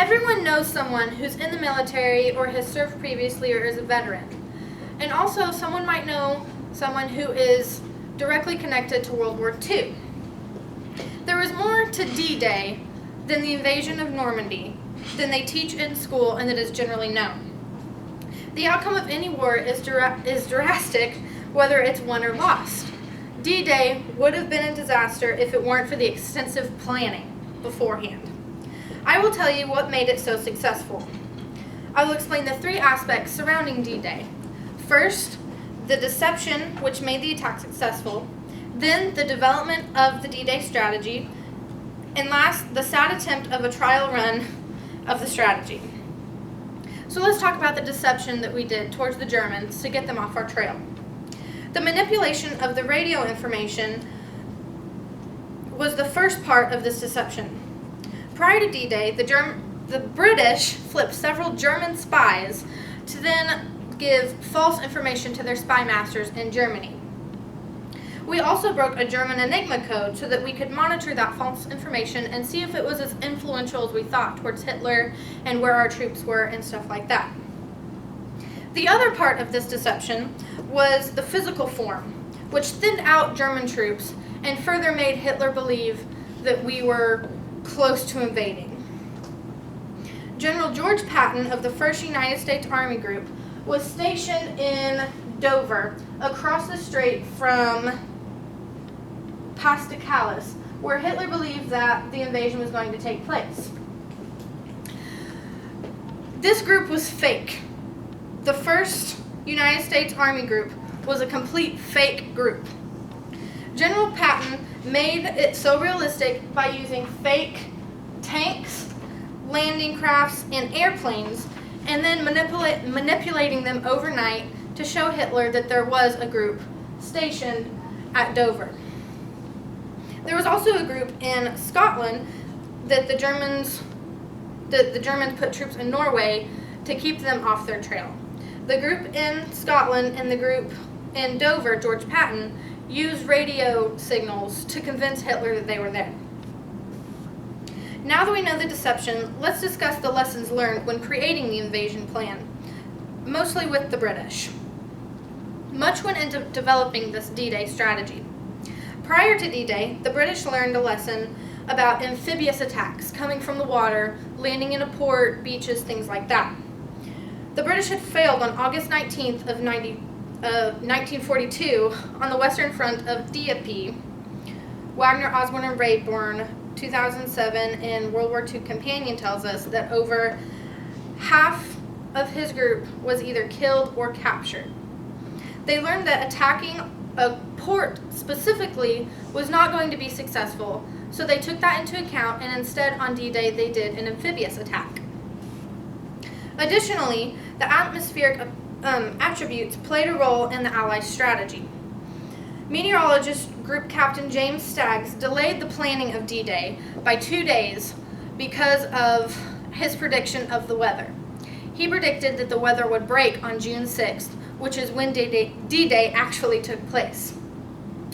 Everyone knows someone who's in the military or has served previously or is a veteran. And also, someone might know someone who is directly connected to World War II. There was more to D-Day than the invasion of Normandy, than they teach in school and that is generally known. The outcome of any war is drastic, whether it's won or lost. D-Day would have been a disaster if it weren't for the extensive planning beforehand. I will tell you what made it so successful. I will explain the three aspects surrounding D-Day. First, the deception which made the attack successful, then the development of the D-Day strategy, and last, the sad attempt of a trial run of the strategy. So let's talk about the deception that we did towards the Germans to get them off our trail. The manipulation of the radio information was the first part of this deception. Prior to D-Day, the British flipped several German spies to then give false information to their spy masters in Germany. We also broke a German Enigma code so that we could monitor that false information and see if it was as influential as we thought towards Hitler and where our troops were and stuff like that. The other part of this deception was the physical form, which thinned out German troops and further made Hitler believe that we were close to invading. General George Patton of the 1st United States Army Group was stationed in Dover, across the strait from Pas-de-Calais, where Hitler believed that the invasion was going to take place. This group was fake. The 1st United States Army Group was a complete fake group. General Patton made it so realistic by using fake tanks, landing crafts, and airplanes, and then manipulating them overnight to show Hitler that there was a group stationed at Dover. There was also a group in Scotland that the Germans put troops in Norway to keep them off their trail. The group in Scotland and the group in Dover, George Patton, used radio signals to convince Hitler that they were there. Now that we know the deception, let's discuss the lessons learned when creating the invasion plan, mostly with the British. Much went into developing this D-Day strategy. Prior to D-Day, the British learned a lesson about amphibious attacks coming from the water, landing in a port, beaches, things like that. The British had failed on August 19th of 1942 on the western front of Dieppe. Wagner, Osborne, and Rayburn, 2007, in World War II Companion tells us that over half of his group was either killed or captured. They learned that attacking a port specifically was not going to be successful, so they took that into account, and instead on D-Day they did an amphibious attack. Additionally, the atmospheric attributes played a role in the Allies' strategy. Meteorologist Group Captain James Staggs delayed the planning of D-Day by 2 days because of his prediction of the weather. He predicted that the weather would break on June 6th, which is when D-Day actually took place.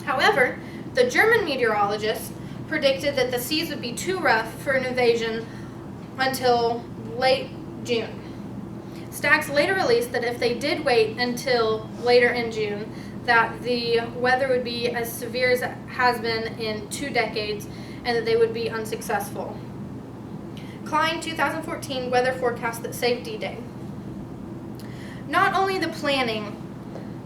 However, the German meteorologist predicted that the seas would be too rough for an invasion until late June. Staggs later released that if they did wait until later in June, that the weather would be as severe as it has been in 2 decades and that they would be unsuccessful. Klein 2014 weather forecast that saved D-Day. Not only the planning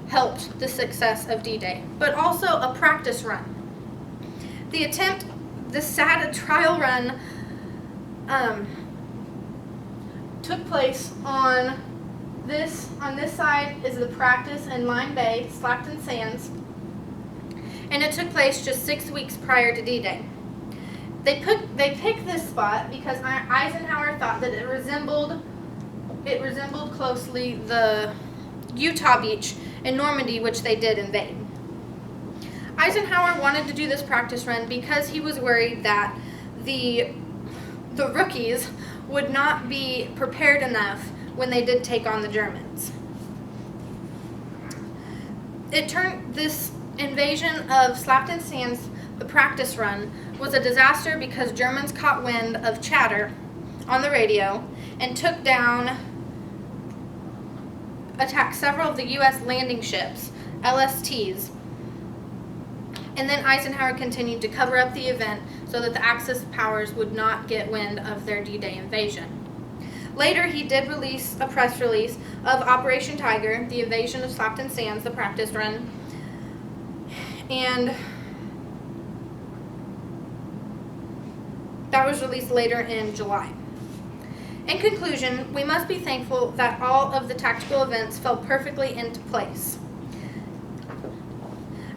helped the success of D-Day, but also a practice run. The sad trial run took place on this side is the practice in Lyme Bay, Slapton Sands, and it took place just 6 weeks prior to D-Day. They picked this spot because Eisenhower thought that it resembled closely the Utah beach in Normandy, which they did invade. Eisenhower wanted to do this practice run because he was worried that the rookies would not be prepared enough when they did take on the Germans. This invasion of Slapton Sands, the practice run, was a disaster because Germans caught wind of chatter on the radio and attacked several of the U.S. landing ships, LSTs. And then Eisenhower continued to cover up the event so that the Axis powers would not get wind of their D-Day invasion. Later, he did release a press release of Operation Tiger, the invasion of Slapton Sands, the practice run. And that was released later in July. In conclusion, we must be thankful that all of the tactical events fell perfectly into place.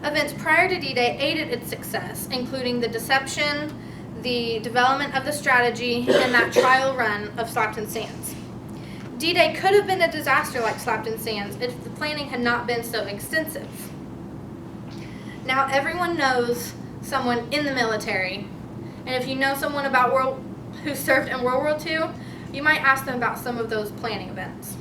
Events prior to D-Day aided its success, including the deception, the development of the strategy, and that trial run of Slapton Sands. D-Day could have been a disaster like Slapton Sands if the planning had not been so extensive. Now everyone knows someone in the military, and if you know someone who served in World War II, you might ask them about some of those planning events.